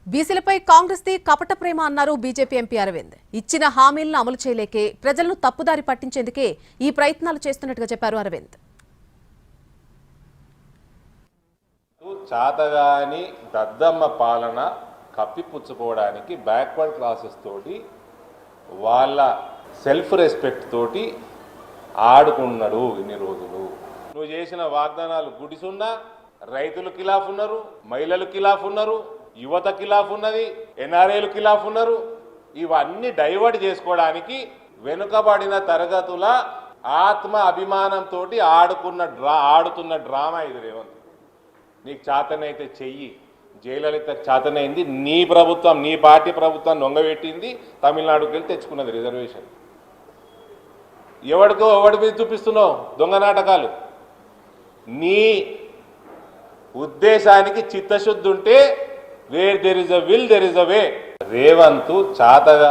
బీసీలపై Congress the కపట ప్రేమ అన్నారు BJP MP Arvind. ఇచ్చిన హామీలను అమలు చేయలేకే ప్రజలను తప్పుదారి పట్టించేందుకే ఈ ప్రయత్నాలు చేస్తున్నట్టుగా చెప్పారు అరవింద్. చాతగాని దద్దమ్మ పాలన కప్పిపుచ్చుకోవడానికి బ్యాక్వర్డ్ క్లాసెస్ తోటి వాళ్ళ సెల్ఫ్ రెస్పెక్ట్ తోటి ఆడుకున్నాడు ఇన్ని రోజులు. నువ్వు చేసిన వాగ్దానాలు గుడిసున్నా రైతులు ఖిలాఫ్ ఉన్నారు, మహిళలు ఖిలాఫ్ ఉన్నారు, యువత ఖిలాఫ్ ఉన్నది, ఎన్ఆర్ఐలు ఖిలాఫ్ ఉన్నారు. ఇవన్నీ డైవర్ట్ చేసుకోవడానికి వెనుకబడిన తరగతుల ఆత్మ అభిమానంతో ఆడుతున్న డ్రామా ఇది రేవంత్. నీకు చాతనైతే చెయ్యి. జయలలిత చాతనైంది నీ ప్రభుత్వం, నీ పార్టీ ప్రభుత్వం నొంగబెట్టింది, తమిళనాడుకి వెళ్ళి తెచ్చుకున్నది రిజర్వేషన్. ఎవడికో ఎవడి మీద చూపిస్తున్నావు దొంగ నాటకాలు. నీ ఉద్దేశానికి చిత్తశుద్ధి ఉంటే where there is a will there is a way. Revanth చాతగా